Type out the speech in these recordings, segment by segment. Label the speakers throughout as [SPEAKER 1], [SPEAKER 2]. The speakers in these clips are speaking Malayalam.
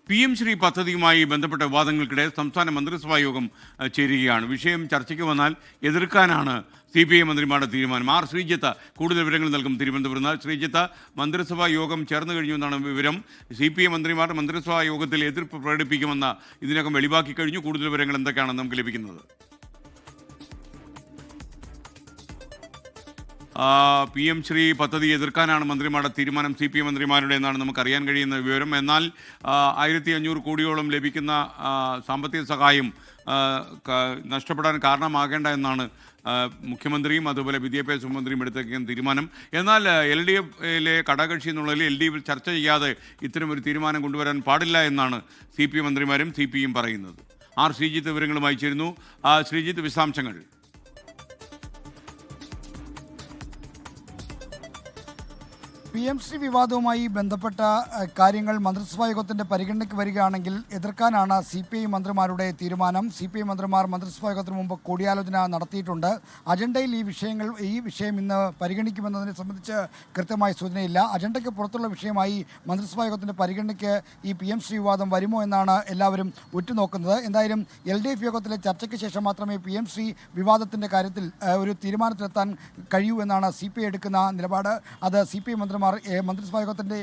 [SPEAKER 1] PM ശ്രീ പദ്ധതിയുമായി ബന്ധപ്പെട്ട വിവാദങ്ങൾക്കിടെ സംസ്ഥാന മന്ത്രിസഭാ യോഗം ചേരുകയാണ്. വിഷയം ചർച്ചയ്ക്ക് വന്നാൽ എതിർക്കാനാണ് CPI മന്ത്രിമാരുടെ തീരുമാനം. ആർ ശ്രീജിത്ത് കൂടുതൽ വിവരങ്ങൾ നൽകും. തിരുവനന്തപുരം ശ്രീജിത്ത്, മന്ത്രിസഭാ യോഗം ചേർന്ന് കഴിഞ്ഞു എന്നാണ് വിവരം. CPI മന്ത്രിമാർ മന്ത്രിസഭാ യോഗത്തിൽ എതിർപ്പ് പ്രകടിപ്പിക്കുമെന്ന് ഇതിനകം വെളിവാക്കി കഴിഞ്ഞു. കൂടുതൽ വിവരങ്ങൾ എന്തൊക്കെയാണ് നമുക്ക് ലഭിക്കുന്നത്? PM ശ്രീ പദ്ധതി എതിർക്കാനാണ് മന്ത്രിമാരുടെ തീരുമാനം, CPI മന്ത്രിമാരുടെ എന്നാണ് നമുക്കറിയാൻ കഴിയുന്ന വിവരം. എന്നാൽ 1500 കോടിയോളം ലഭിക്കുന്ന സാമ്പത്തിക സഹായം നഷ്ടപ്പെടാൻ കാരണമാകേണ്ട എന്നാണ് മുഖ്യമന്ത്രിയും അതുപോലെ വിദ്യാഭ്യാസ മന്ത്രിയും എടുത്തേക്കുന്ന തീരുമാനം. എന്നാൽ LDFിലെ ഘടകകക്ഷി എന്നുള്ളതിൽ LDF ചർച്ച ചെയ്യാതെ ഇത്തരമൊരു തീരുമാനം കൊണ്ടുവരാൻ പാടില്ല എന്നാണ് CPI മന്ത്രിമാരും CPIയും പറയുന്നത്. ആർ ശ്രീജിത്ത് വിവരങ്ങളുമായി ചേരുന്നു. ശ്രീജിത്ത്, വിശദാംശങ്ങൾ.
[SPEAKER 2] PM ശ്രീ വിവാദവുമായി ബന്ധപ്പെട്ട കാര്യങ്ങൾ മന്ത്രിസഭാ യോഗത്തിൻ്റെ പരിഗണനയ്ക്ക് വരികയാണെങ്കിൽ എതിർക്കാനാണ് CPI മന്ത്രിമാരുടെ തീരുമാനം. CPI മന്ത്രിമാർ മന്ത്രിസഭാ യോഗത്തിന് മുമ്പ് കൂടിയാലോചന നടത്തിയിട്ടുണ്ട്. അജണ്ടയിൽ ഈ വിഷയം ഇന്ന് പരിഗണിക്കുമെന്നതിനെ സംബന്ധിച്ച് കൃത്യമായ സൂചനയില്ല. അജണ്ടയ്ക്ക് പുറത്തുള്ള വിഷയമായി മന്ത്രിസഭാ യോഗത്തിൻ്റെ പരിഗണനയ്ക്ക് ഈ PM ശ്രീ വിവാദം വരുമോ എന്നാണ് എല്ലാവരും ഉറ്റുനോക്കുന്നത്. എന്തായാലും LDF യോഗത്തിലെ ചർച്ചയ്ക്ക് ശേഷം മാത്രമേ PM ശ്രീ വിവാദത്തിൻ്റെ കാര്യത്തിൽ ഒരു തീരുമാനത്തിലെത്താൻ കഴിയൂ എന്നാണ് CPI എടുക്കുന്ന നിലപാട്. അത് CPI മന്ത്രിസഭാ യോഗത്തിൻ്റെ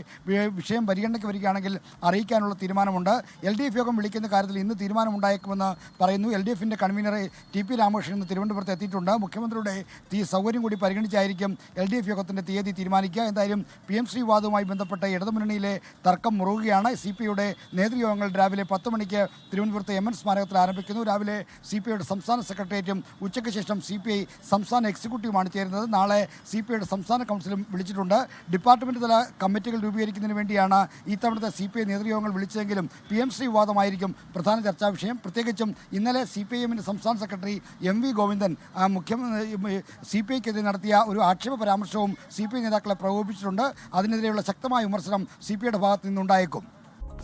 [SPEAKER 2] വിഷയം പരിഗണനയ്ക്ക് വരികയാണെങ്കിൽ അറിയിക്കാനുള്ള തീരുമാനമുണ്ട്. LDF യോഗം വിളിക്കുന്ന കാര്യത്തിൽ ഇന്ന് തീരുമാനമുണ്ടായേക്കുമെന്ന് പറയുന്നു. LDFിൻ്റെ കൺവീനർ TP രാമകൃഷ്ണൻ ഇന്ന് തിരുവനന്തപുരത്ത് എത്തിയിട്ടുണ്ട്. മുഖ്യമന്ത്രിയുടെ സൗകര്യം കൂടി പരിഗണിച്ചായിരിക്കും LDF യോഗത്തിൻ്റെ തീയതി തീരുമാനിക്കുക. എന്തായാലും PM ശ്രീ വിവാദവുമായി ബന്ധപ്പെട്ട് ഇടതുമുന്നണിയിലെ തർക്കം മുറുകുകയാണ്. CPIയുടെ നേതൃയോഗങ്ങൾ രാവിലെ 10 മണിക്ക് തിരുവനന്തപുരത്ത് MN സ്മാരകത്തിൽ ആരംഭിക്കുന്നു. രാവിലെ CPIയുടെ സംസ്ഥാന സെക്രട്ടേറിയറ്റും ഉച്ചയ്ക്ക് ശേഷം CPI സംസ്ഥാന എക്സിക്യൂട്ടീവുമാണ് ചേരുന്നത്. നാളെ CPIയുടെ സംസ്ഥാന കൗൺസിലും വിളിച്ചിട്ടുണ്ട്. ഡിപ്പാർട്ട്മെൻറ്റ് തല കമ്മിറ്റികൾ രൂപീകരിക്കുന്നതിന് വേണ്ടിയാണ് ഇത്തവണത്തെ CPI നേതൃയോഗങ്ങൾ വിളിച്ചതെങ്കിലും PM ശ്രീ വിവാദമായിരിക്കും പ്രധാന ചർച്ചാ വിഷയം. പ്രത്യേകിച്ചും ഇന്നലെ CPIഎമ്മിൻ്റെ സംസ്ഥാന സെക്രട്ടറി MV ഗോവിന്ദൻ CPIക്കെതിരെ നടത്തിയ ഒരു ആക്ഷേപ പരാമർശവും CPI നേതാക്കളെ പ്രകോപിപ്പിച്ചിട്ടുണ്ട്. അതിനെതിരെയുള്ള ശക്തമായ വിമർശനം CPIയുടെ ഭാഗത്ത് നിന്നുണ്ടായേക്കും.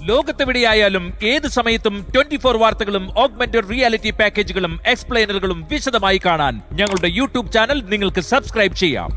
[SPEAKER 3] ലോകത്തെവിടെയായാലും ഏത് സമയത്തും 24 വാർത്തകളും ഓഗ്മെന്റഡ് റിയാലിറ്റി പാക്കേജുകളും എക്സ്പ്ലെയിനറുകളും വിശദമായി കാണാൻ ഞങ്ങളുടെ YouTube ചാനൽ നിങ്ങൾക്ക് സബ്സ്ക്രൈബ് ചെയ്യാം.